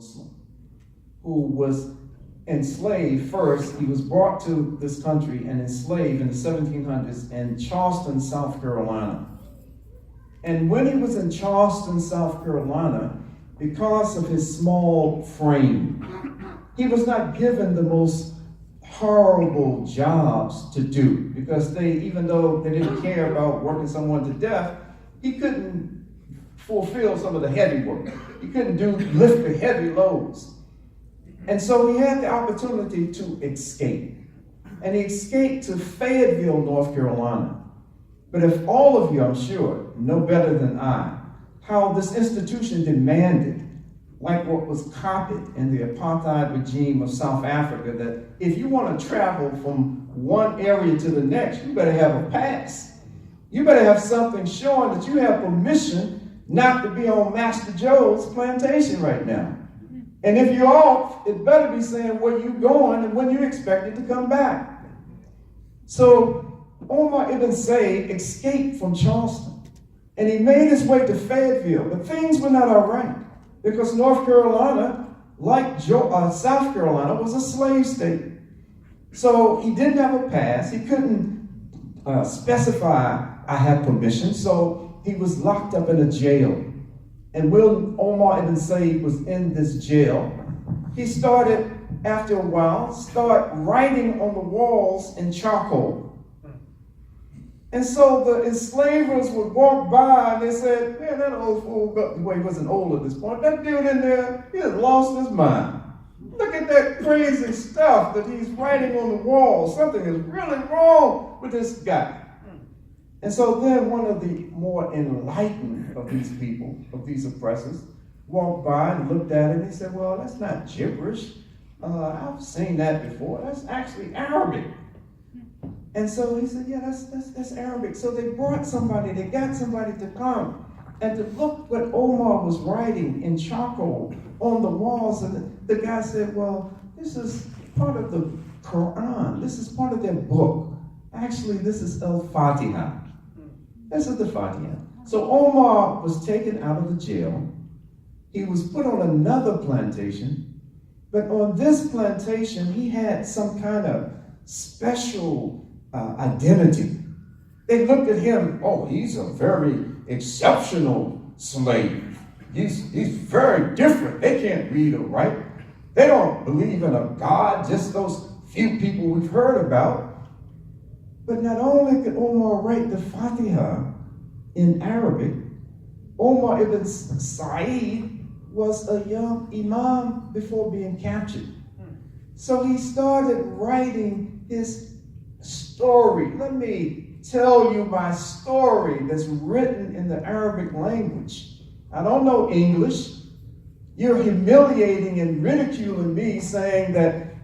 Muslim who was enslaved first. He was brought to this country and enslaved in the 1700s in Charleston, South Carolina. And when he was in Charleston, South Carolina, because of his small frame, he was not given the most horrible jobs to do, because even though they didn't care about working someone to death, he couldn't fulfill some of the heavy work. He couldn't lift the heavy loads. And so he had the opportunity to escape. And he escaped to Fayetteville, North Carolina. But if all of you, I'm sure, know better than I, how this institution demanded, like what was copied in the apartheid regime of South Africa, that if you want to travel from one area to the next, you better have a pass. You better have something showing that you have permission not to be on Master Joe's plantation right now. And if you're off, it better be saying where you're going and when you're expected to come back. So Omar ibn Said escaped from Charleston, and he made his way to Fayetteville, but things were not all right, because North Carolina, like South Carolina, was a slave state. So he didn't have a pass. He couldn't specify, I have permission, so he was locked up in a jail. And when Omar ibn Said was in this jail, he started, after a while, writing on the walls in charcoal. And so the enslavers would walk by and they said, man, that old fool, well, he wasn't old at this point, that dude in there, he has lost his mind. Look at that crazy stuff that he's writing on the wall. Something is really wrong with this guy. And so then one of the more enlightened of these people, of these oppressors, walked by and looked at it and he said, well, that's not gibberish. I've seen that before. That's actually Arabic. And so he said, yeah, that's Arabic. So they got somebody to come and to look what Omar was writing in charcoal on the walls. And the guy said, well, this is part of the Quran. This is part of their book. Actually, this is Al-Fatiha. This is the Fatiha. So Omar was taken out of the jail. He was put on another plantation. But on this plantation, he had some kind of special identity. They looked at him, oh, he's a very exceptional slave. He's very different. They can't read or write. They don't believe in a God, just those few people we've heard about. But not only could Omar write the Fatiha in Arabic, Omar ibn Said was a young Imam before being captured. So he started writing his story. Let me tell you my story that's written in the Arabic language. I don't know English. You're humiliating and ridiculing me, saying that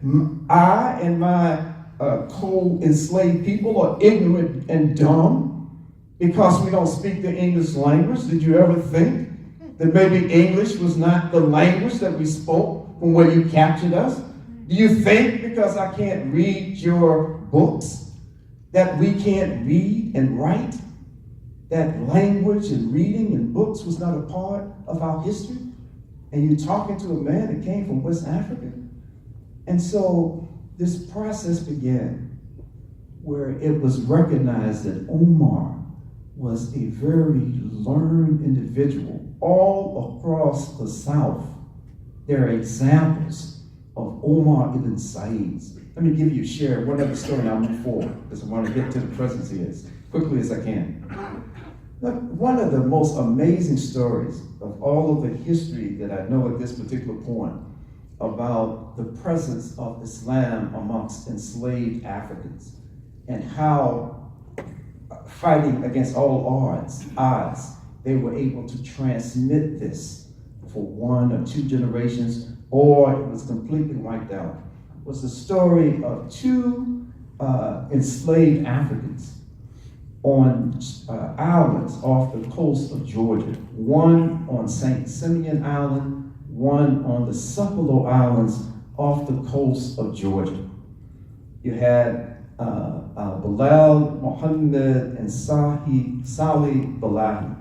I and my co-enslaved people are ignorant and dumb because we don't speak the English language. Did you ever think that maybe English was not the language that we spoke from where you captured us? Do you think because I can't read your books that we can't read and write? That language and reading and books was not a part of our history? And you're talking to a man that came from West Africa? And so this process began where it was recognized that Omar was a very learned individual. All across the South, there are examples of Omar ibn Said's. Let me share one other story and I'll move forward because I want to get to the presence here as quickly as I can. Look, one of the most amazing stories of all of the history that I know at this particular point about the presence of Islam amongst enslaved Africans and how fighting against all odds, they were able to transmit this for 1 or 2 generations, or it was completely wiped out, was the story of 2 enslaved Africans on islands off the coast of Georgia, one on St. Simeon Island, one on the Supalo Islands off the coast of Georgia. You had Bilal, Muhammad, and Salih Balahi.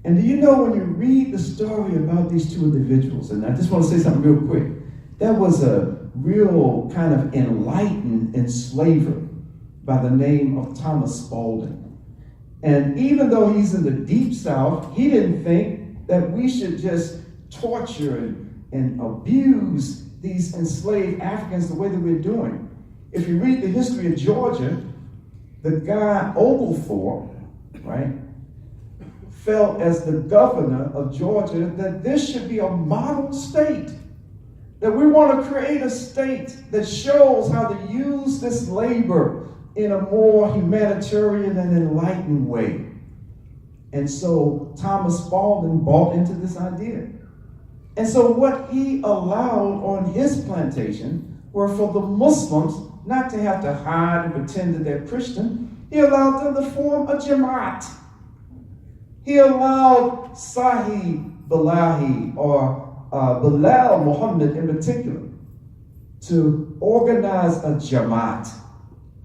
And do you know, when you read the story about these two individuals, and I just want to say something real quick, there was a real kind of enlightened enslaver by the name of Thomas Spaulding. And even though he's in the deep South, he didn't think that we should just torture and abuse these enslaved Africans the way that we're doing. If you read the history of Georgia, the guy Oglethorpe, right, felt as the governor of Georgia that this should be a model state, that we want to create a state that shows how to use this labor in a more humanitarian and enlightened way. And so Thomas Spaulding bought into this idea. And so what he allowed on his plantation were for the Muslims not to have to hide and pretend that they're Christian. He allowed them to form a Jamaat. He allowed Sahih Balahi, or Bilal Muhammad in particular, to organize a Jamaat.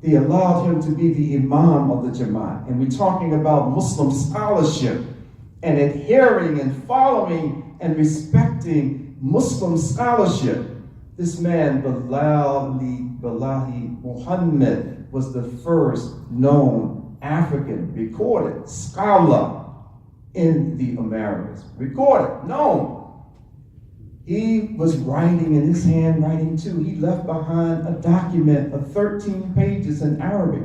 He allowed him to be the Imam of the Jamaat. And we're talking about Muslim scholarship and adhering and following and respecting Muslim scholarship. This man, Bilal Balahi Muhammad, was the first known African recorded scholar in the Americas. Recorded, known. He was writing in his handwriting too. He left behind a document of 13 pages in Arabic.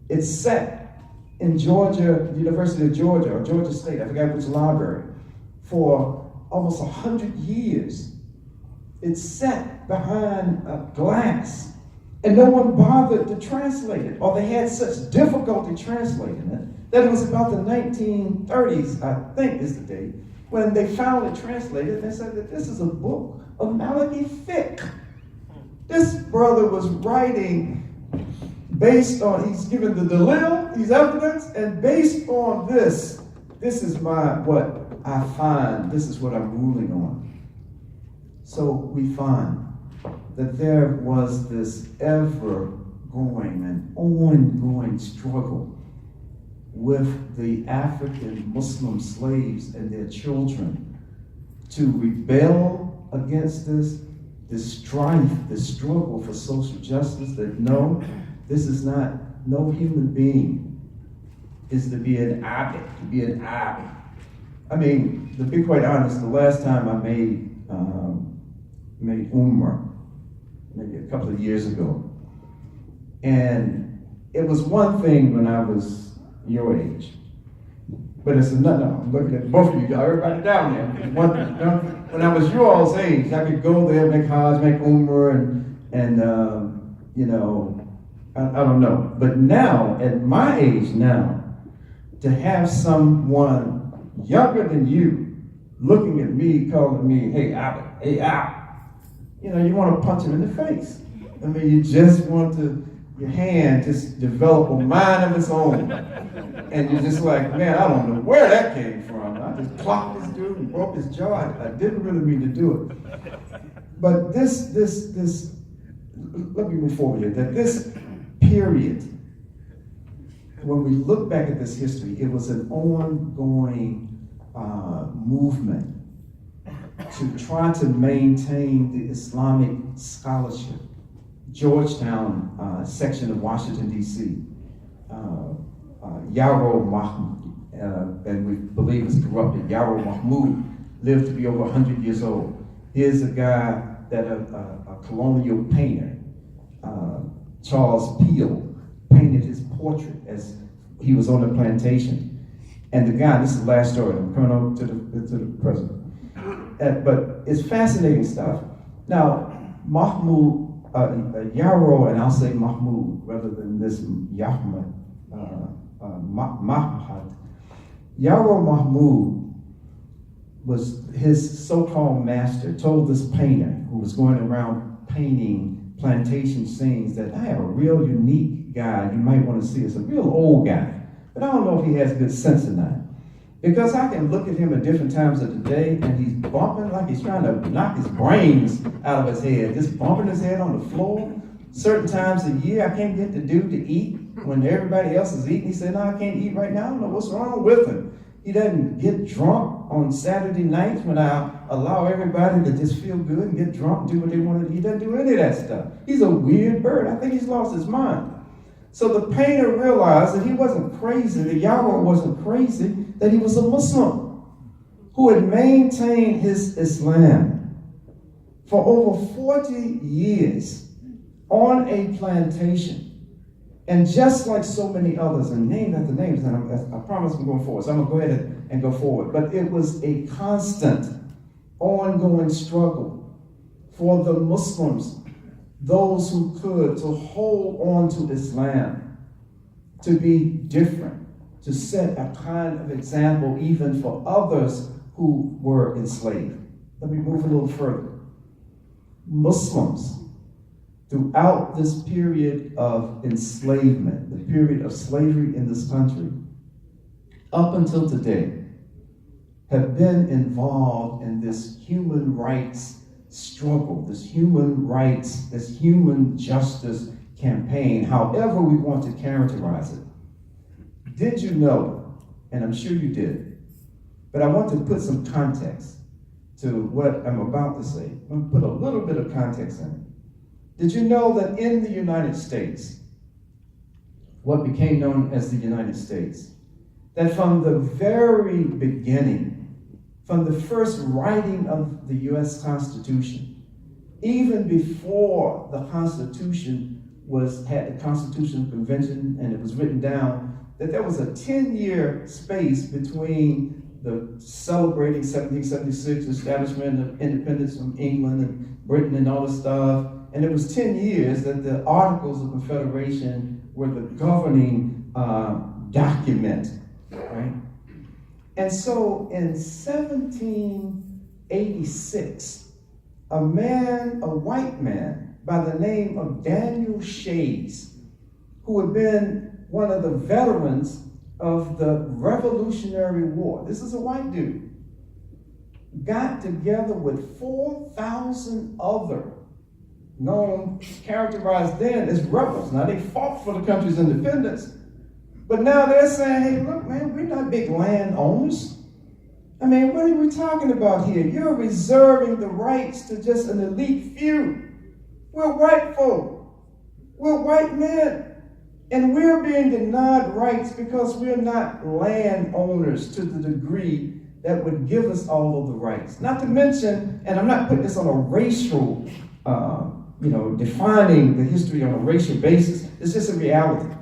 It's set in Georgia, University of Georgia, or Georgia State, I forgot which library, for almost 100 years. It's set behind a glass, and no one bothered to translate it, or they had such difficulty translating it that it was about the 1930s, I think is the date, when they finally translated. They said that this is a book of Maliki fiqh. This brother was writing based on, he's given the dalil, these evidence, and based on this is what I find, this is what I'm ruling on. So we find that there was this ever-growing and ongoing struggle with the African Muslim slaves and their children to rebel against this strife, this struggle for social justice, that no, this is not, no human being is to be an abd, to be an abd. I mean, to be quite honest, the last time I made Umrah, maybe a couple of years ago, and it was one thing when I was your age, but it's another. I'm looking at both of you, everybody down there. When I was your all's age, I could go there, make Hajj, make Umrah, and you know, I don't know. But now, at my age now, to have someone younger than you looking at me, calling me, hey, Albert, hey, Al, you know, you want to punch him in the face. I mean, you just want to, your hand just develop a mind of its own. And you're just like, man, I don't know where that came from. I just clocked this dude and broke his jaw. I didn't really mean to do it. But this, let me move forward here, that this period, when we look back at this history, it was an ongoing movement to try to maintain the Islamic scholarship. Georgetown section of Washington, D.C., Yarrow Mahmoud, and we believe is corrupted, Yarrow Mahmoud, lived to be over 100 years old. Here's a guy that a colonial painter, Charles Peale, painted his portrait as he was on the plantation. And the guy, this is the last story, I'm coming on to the present. But it's fascinating stuff. Now, Mahmoud, Yarrow, and I'll say Mahmoud rather than this Yahmad, Mahmud. Yarrow Mahmoud was his so-called master, told this painter who was going around painting plantation scenes that I have a real unique guy you might want to see. It's a real old guy, but I don't know if he has good sense or not. Because I can look at him at different times of the day and he's bumping like he's trying to knock his brains out of his head, just bumping his head on the floor. Certain times a year, I can't get the dude to eat when everybody else is eating. He said, no, I can't eat right now. I don't know what's wrong with him. He doesn't get drunk on Saturday nights when I allow everybody to just feel good and get drunk, do what they want to do. He doesn't do any of that stuff. He's a weird bird. I think he's lost his mind. So the painter realized that he wasn't crazy, that Yahweh wasn't crazy, that he was a Muslim who had maintained his Islam for over 40 years on a plantation. And just like so many others, and name after names, and I promise I'm going forward, so I'm going to go ahead and go forward. But it was a constant, ongoing struggle for the Muslims, those who could, to hold on to Islam, to be different, to set a kind of example even for others who were enslaved. Let me move a little further. Muslims, throughout this period of enslavement, the period of slavery in this country, up until today, have been involved in this human rights struggle, this human rights, this human justice campaign, however we want to characterize it. Did you know, and I'm sure you did, but I want to put some context to what I'm about to say. I'm going to put a little bit of context in it. Did you know that in the United States, what became known as the United States, that from the very beginning, from the first writing of the U.S. Constitution, even before the Constitution had the Constitutional Convention and it was written down, that there was a 10-year space between the celebrating 1776 establishment of independence from England and Britain and all this stuff. And it was 10 years that the Articles of Confederation were the governing document, right? And so in 1786, a white man by the name of Daniel Shays, who had been one of the veterans of the Revolutionary War, this is a white dude, got together with 4,000 other characterized then as rebels. Now they fought for the country's independence, but now they're saying, hey, look, man, we're not big landowners. I mean, what are we talking about here? You're reserving the rights to just an elite few. We're white folk. We're white men. And we're being denied rights because we're not landowners to the degree that would give us all of the rights. Not to mention, and I'm not putting this on a racial, defining the history on a racial basis. It's just a reality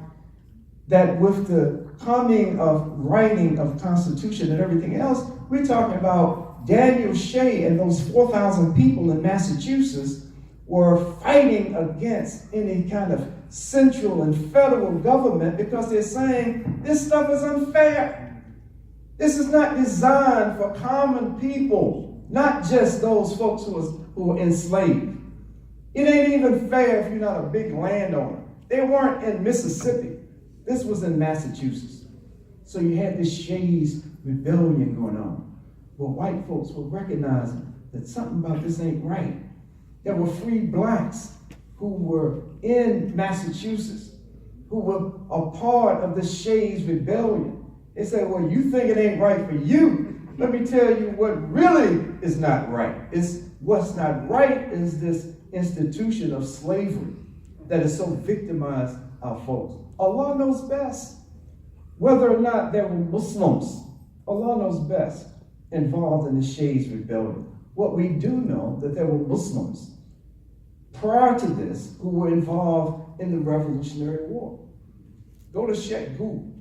that with the coming of writing of Constitution and everything else, we're talking about Daniel Shay and those 4,000 people in Massachusetts were fighting against any kind of central and federal government because they're saying this stuff is unfair. This is not designed for common people, not just those folks who were enslaved. It ain't even fair if you're not a big landowner. They weren't in Mississippi. This was in Massachusetts. So you had this Shays rebellion going on, where white folks were recognizing that something about this ain't right. There were free blacks who were in Massachusetts, who were a part of the Shays rebellion. They said, well, you think it ain't right for you. Let me tell you what really is not right. What's not right is this institution of slavery that has so victimized our folks. Allah knows best. Whether or not there were Muslims, Allah knows best involved in the Shays rebellion. What we do know that there were Muslims prior to this who were involved in the Revolutionary War. Go to check Google.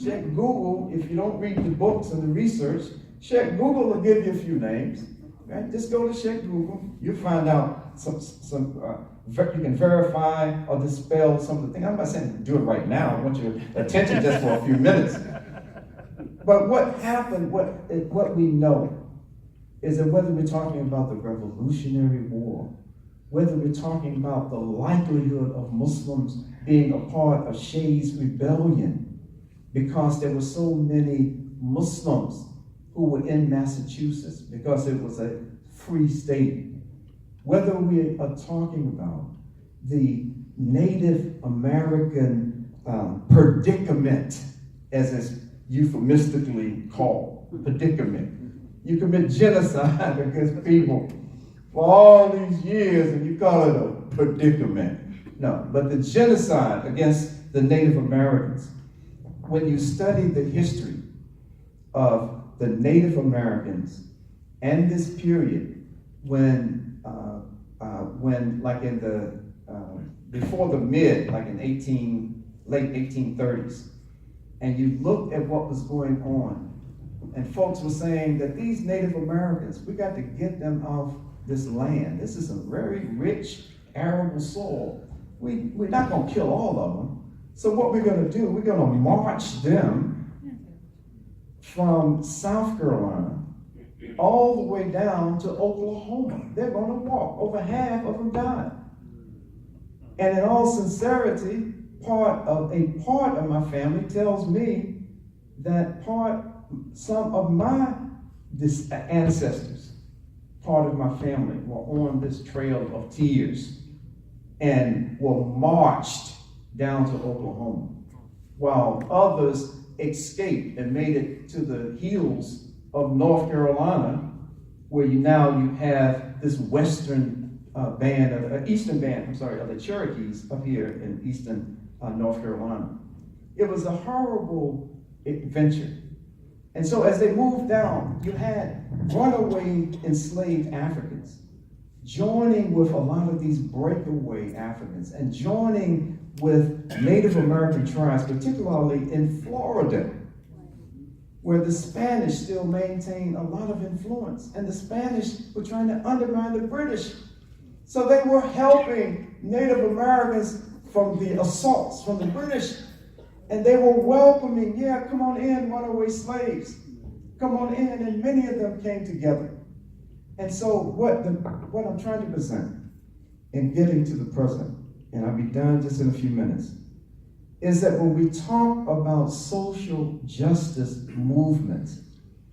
Check Google. If you don't read the books and the research, check Google will give you a few names. Right? Just go to check Google. You'll find out you can verify or dispel some of the things. I'm not saying do it right now. I want your attention just for a few minutes. But what happened, what we know, is that whether we're talking about the Revolutionary War, whether we're talking about the likelihood of Muslims being a part of Shays rebellion, because there were so many Muslims who were in Massachusetts, because it was a free state. Whether we are talking about the Native American predicament, as it's euphemistically called, predicament. You commit genocide against people for all these years and you call it a predicament. No, but the genocide against the Native Americans, when you study the history of the Native Americans and this period when like in the, before the like in late 1830s, and you look at what was going on, and folks were saying that these Native Americans, we got to get them off this land. This is a very rich, arable soil. We're not going to kill all of them. So what we're going to do, we're going to march them from South Carolina all the way down to Oklahoma. They're going to walk. Over half of them died. And in all sincerity, part of my family tells me that some of my ancestors, part of my family, were on this trail of tears and were marched down to Oklahoma, while others escaped and made it to the hills of North Carolina, where you have this eastern band of the Cherokees up here in eastern North Carolina. It was a horrible adventure. And so as they moved down, you had runaway enslaved Africans joining with a lot of these breakaway Africans and joining with Native American tribes, particularly in Florida, where the Spanish still maintained a lot of influence, and the Spanish were trying to undermine the British. So they were helping Native Americans from the assaults from the British, and they were welcoming, come on in, runaway slaves. Come on in, and many of them came together. And so what I'm trying to present in getting to the present, and I'll be done just in a few minutes, is that when we talk about social justice movements,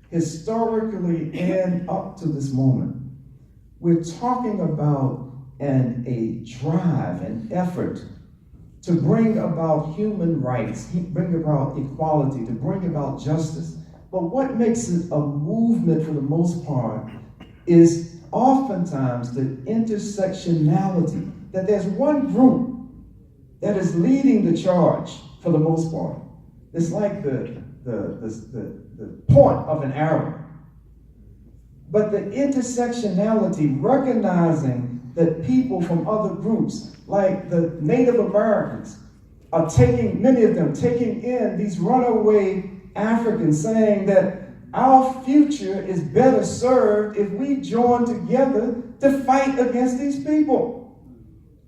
historically and up to this moment, we're talking about a drive, an effort to bring about human rights, bring about equality, to bring about justice. But what makes it a movement for the most part is oftentimes the intersectionality, that there's one group that is leading the charge for the most part. It's like the point of an arrow. But the intersectionality, recognizing that people from other groups, like the Native Americans, are many of them taking in these runaway Africans, saying that our future is better served if we join together to fight against these people.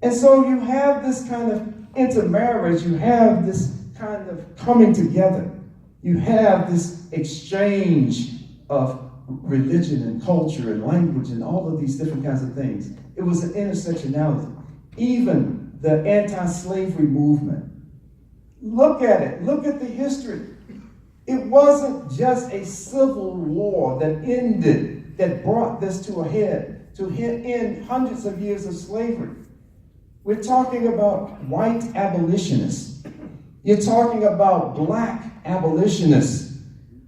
And so you have this kind of intermarriage, you have this kind of coming together, you have this exchange of religion and culture and language and all of these different kinds of things. It was an intersectionality. Even the anti-slavery movement. Look at it. Look at the history. It wasn't just a civil war that brought this to a head, to end hundreds of years of slavery. We're talking about white abolitionists. You're talking about black abolitionists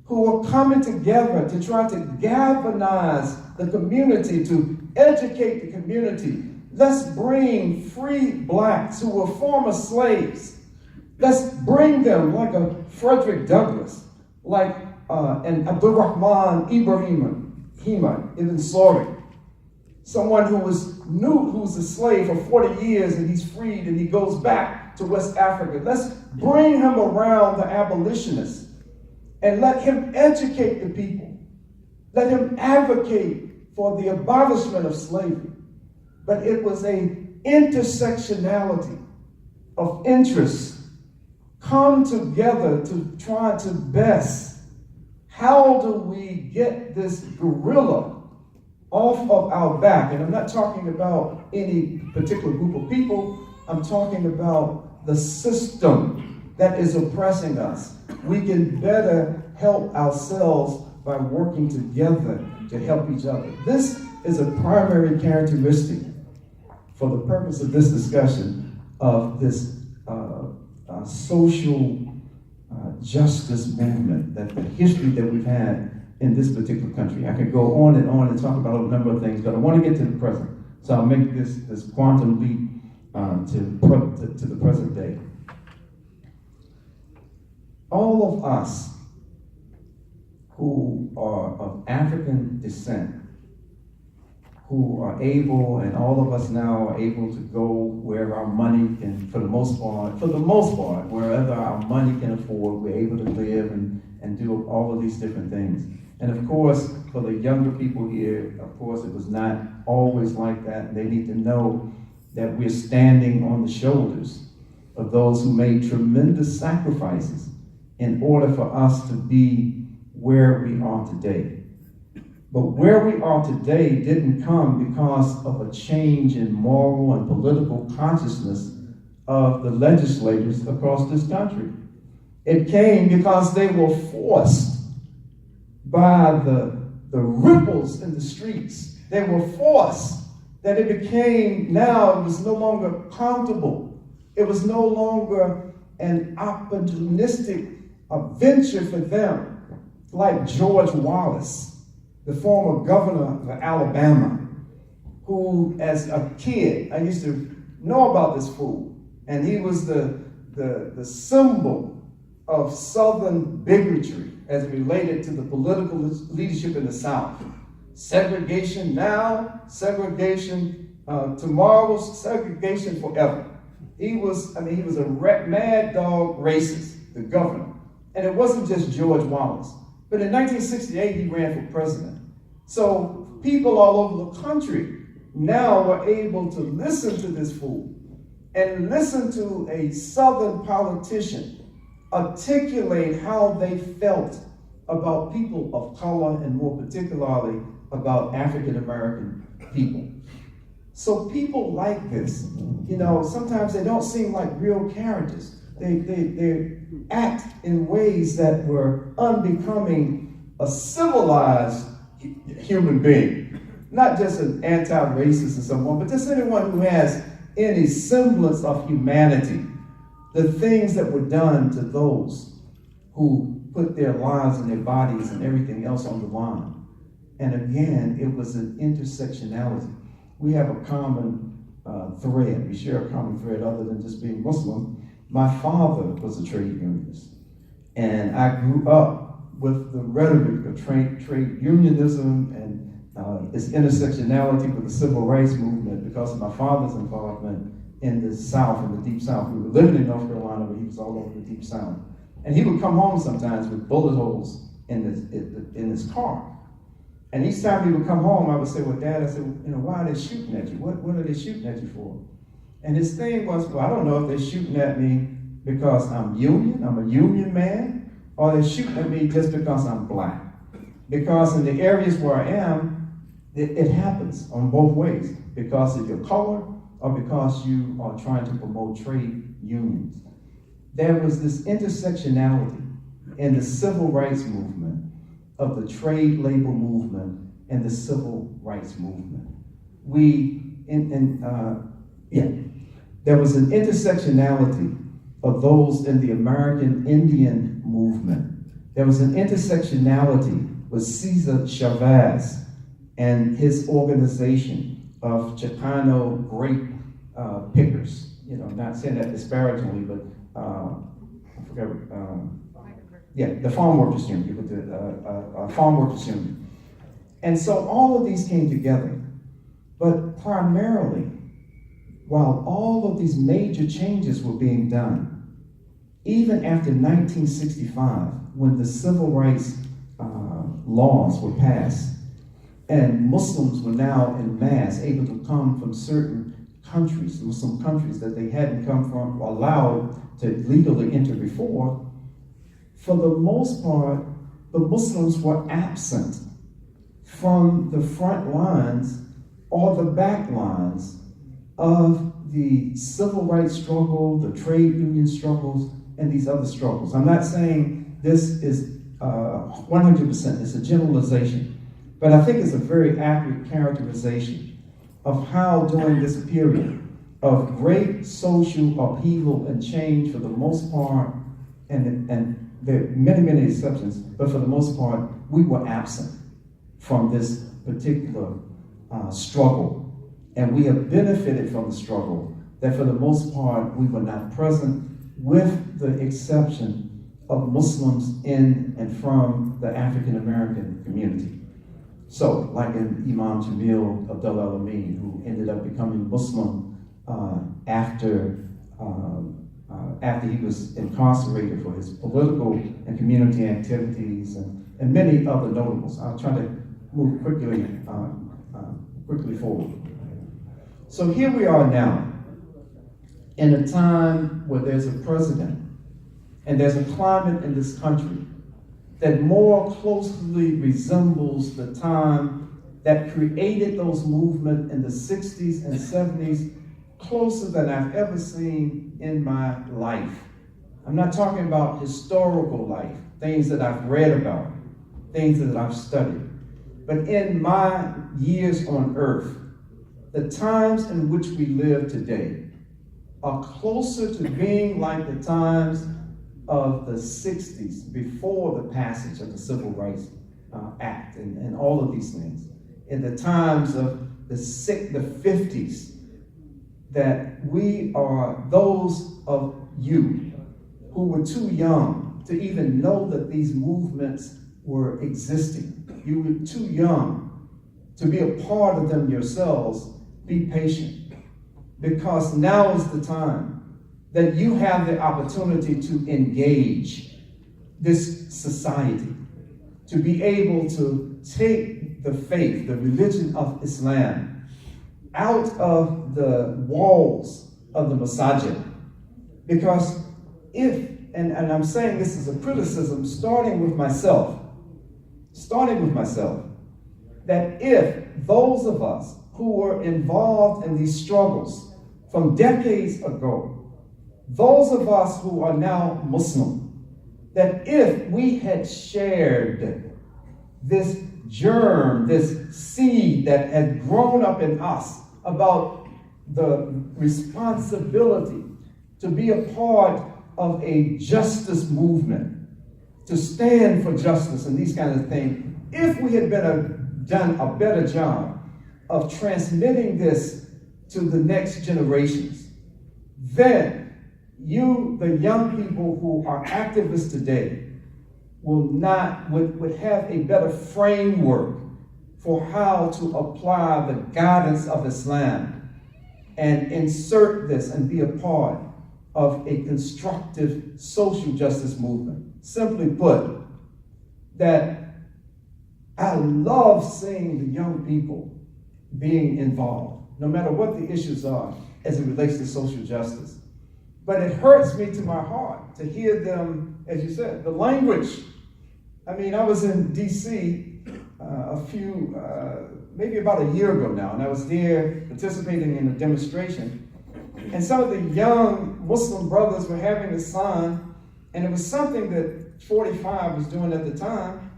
who are coming together to try to galvanize the community, to educate the community. Let's bring free blacks who were former slaves. Let's bring them like a Frederick Douglass, like an Abdurrahman Ibrahim Ibn Sori, someone who was a slave for 40 years and he's freed and he goes back to West Africa. Let's bring him around the abolitionists and let him educate the people. Let him advocate for the abolishment of slavery. But it was an intersectionality of interests come together to try to best, how do we get this gorilla off of our back? And I'm not talking about any particular group of people. I'm talking about the system that is oppressing us. We can better help ourselves by working together to help each other. This is a primary characteristic for the purpose of this discussion of this social justice movement, that the history that we've had in this particular country. I could go on and talk about a number of things, but I want to get to the present. So I'll make this quantum leap to the present day. All of us who are of African descent, who are able, and all of us now are able to go wherever our money can, for the most part, wherever our money can afford, we're able to live and do all of these different things. And of course, for the younger people here, of course, it was not always like that. They need to know that we're standing on the shoulders of those who made tremendous sacrifices in order for us to be where we are today. But where we are today didn't come because of a change in moral and political consciousness of the legislators across this country. It came because they were forced by the ripples in the streets. They were forced that it became, now it was no longer comfortable. It was no longer an opportunistic venture for them, like George Wallace, the former governor of Alabama, who as a kid, I used to know about this fool, and he was the symbol of Southern bigotry as related to the political leadership in the South. Segregation now, segregation tomorrow, segregation forever. He was a mad dog racist, the governor. And it wasn't just George Wallace. But in 1968, he ran for president. So people all over the country now were able to listen to this fool and listen to a Southern politician articulate how they felt about people of color and more particularly about African American people. So people like this, sometimes they don't seem like real characters. They act in ways that were unbecoming a civilized human being. Not just an anti-racist or someone, but just anyone who has any semblance of humanity. The things that were done to those who put their lives and their bodies and everything else on the line. And again, it was an intersectionality. We have a common thread. We share a common thread other than just being Muslim. My father was a trade unionist. And I grew up with the rhetoric of trade unionism and its intersectionality with the civil rights movement because of my father's involvement in the South, in the Deep South. We were living in North Carolina, but he was all over the Deep South. And he would come home sometimes with bullet holes in his car. And each time he would come home, I would say, well, Dad, why are they shooting at you? What are they shooting at you for? And his thing was, well, I don't know if they're shooting at me because I'm a union man, or they're shooting at me just because I'm black. Because in the areas where I am, it happens on both ways, because of your color or because you are trying to promote trade unions. There was this intersectionality in the civil rights movement of the trade labor movement and the civil rights movement. There was an intersectionality of those in the American Indian movement. There was an intersectionality with Cesar Chavez and his organization of Chicano grape pickers. Not saying that disparagingly, but I forget. The Farm Workers Union, the Farm Workers Union. And so all of these came together. But primarily, while all of these major changes were being done, even after 1965, when the civil rights laws were passed, and Muslims were now en masse able to come from certain countries, Muslim countries that they hadn't come from, allowed to legally enter before, for the most part, the Muslims were absent from the front lines or the back lines of the civil rights struggle, the trade union struggles, and these other struggles. I'm not saying this is 100%, it's a generalization, but I think it's a very accurate characterization of how during this period of great social upheaval and change for the most part, and There are many, many exceptions, but for the most part, we were absent from this particular struggle. And we have benefited from the struggle, that for the most part, we were not present, with the exception of Muslims in and from the African American community. So, like in Imam Jamil Abdullah Al-Amin, who ended up becoming Muslim after he was incarcerated for his political and community activities, and many other notables. I'll try to move quickly forward. So here we are now, in a time where there's a president and there's a climate in this country that more closely resembles the time that created those movements in the 60s and 70s, closer than I've ever seen in my life. I'm not talking about historical life, things that I've read about, things that I've studied. But in my years on earth, the times in which we live today are closer to being like the times of the 60s, before the passage of the Civil Rights Act and all of these things, in the times of the 50s, that we are those of you who were too young to even know that these movements were existing. You were too young to be a part of them yourselves. Be patient, because now is the time that you have the opportunity to engage this society, to be able to take the faith, the religion of Islam, out of the walls of the masajid. Because if, and I'm saying this is a criticism starting with myself, that if those of us who were involved in these struggles from decades ago, those of us who are now Muslim, that if we had shared this germ, this seed that had grown up in us about the responsibility to be a part of a justice movement, to stand for justice and these kinds of things, if we had done a better job of transmitting this to the next generations, then you, the young people who are activists today, would have a better framework for how to apply the guidance of Islam and insert this and be a part of a constructive social justice movement. Simply put, that I love seeing the young people being involved, no matter what the issues are as it relates to social justice. But it hurts me to my heart to hear them, as you said, the language. I mean, I was in DC maybe about a year ago now, and I was there participating in a demonstration. And some of the young Muslim brothers were having a sign, and it was something that 45 was doing at the time.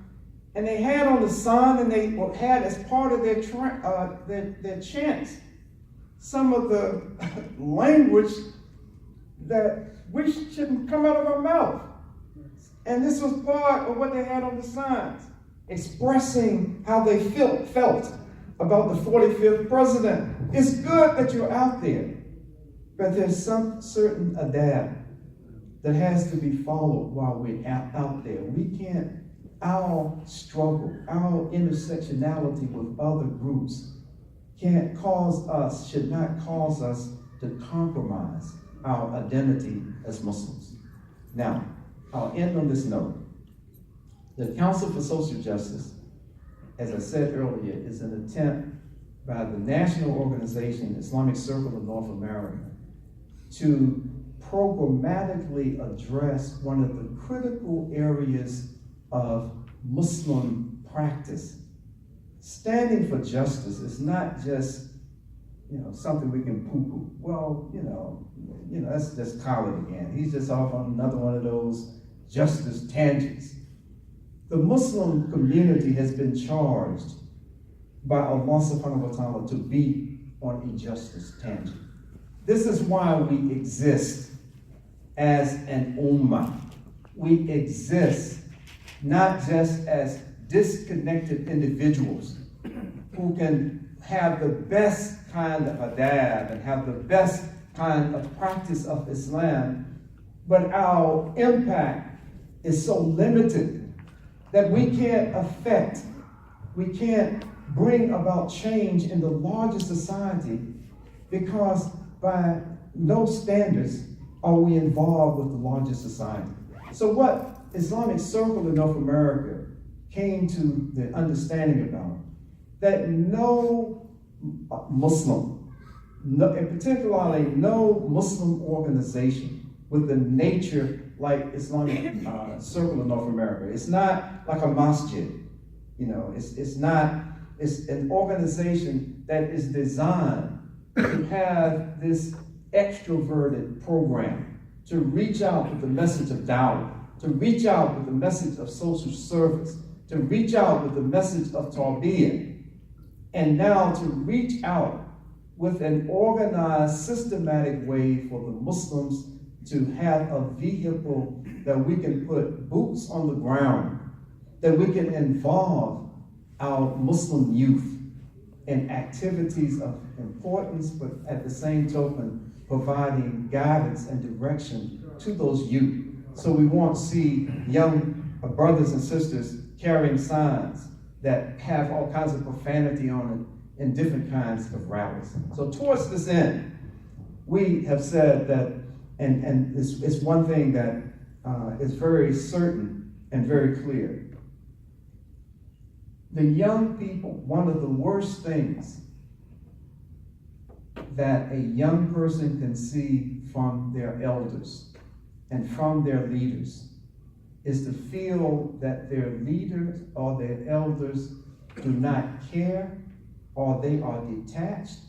And they had on the sign, and they had as part of their chants some of the language that we shouldn't come out of our mouth. And this was part of what they had on the signs, expressing how they felt about the 45th president. It's good that you're out there, but there's some certain adab that has to be followed while we're out there. We can't. Our struggle, our intersectionality with other groups should not cause us to compromise our identity as Muslims. Now, I'll end on this note. The Council for Social Justice, as I said earlier, is an attempt by the national organization, Islamic Circle of North America, to programmatically address one of the critical areas of Muslim practice. Standing for justice is not just, something we can poo-poo. Well, that's just Khalid again. He's just off on another one of those justice tangents. The Muslim community has been charged by Allah subhanahu wa ta'ala to be on a justice tangent. This is why we exist as an ummah. we exist not just as disconnected individuals who can have the best kind of adab and have the best kind of practice of Islam, but our impact is so limited that we can't bring about change in the larger society, because by no standards are we involved with the larger society. So what Islamic Circle in North America came to the understanding about, that no Muslim, and particularly no Muslim organization with the nature like Islamic Circle in North America. It's not like a masjid, it's an organization that is designed to have this extroverted program to reach out with the message of dawah, to reach out with the message of social service, to reach out with the message of tarbiyah, and now to reach out with an organized, systematic way for the Muslims to have a vehicle that we can put boots on the ground, that we can involve our Muslim youth in activities of importance, but at the same token, providing guidance and direction to those youth. So we won't see young brothers and sisters carrying signs that have all kinds of profanity on it in different kinds of rallies. So towards this end, we have said that, and it's one thing that is very certain and very clear. The young people, one of the worst things that a young person can see from their elders and from their leaders is to feel that their leaders or their elders do not care, or they are detached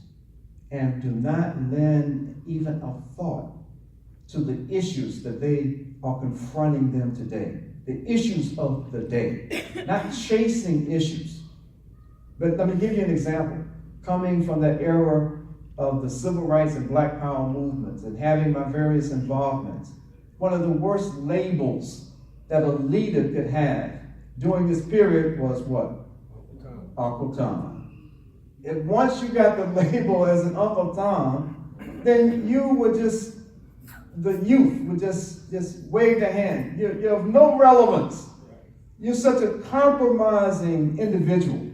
and do not lend even a thought to the issues that they are confronting them today. The issues of the day, not chasing issues. But let me give you an example. Coming from that era of the civil rights and black power movements and having my various involvements, one of the worst labels that a leader could have during this period was what? Uncle Tom. If once you got the label as an Uncle Tom, then you were just, the youth would just wave their hand. You're of no relevance. You're such a compromising individual.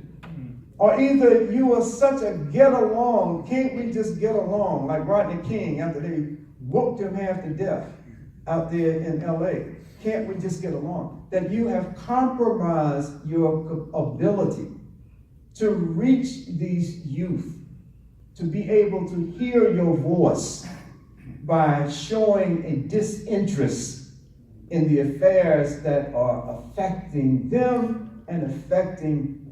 Or either you are such a get along, can't we just get along? Like Rodney King after they whooped him half to death out there in LA. Can't we just get along? That you have compromised your ability to reach these youth, to be able to hear your voice by showing a disinterest in the affairs that are affecting them and affecting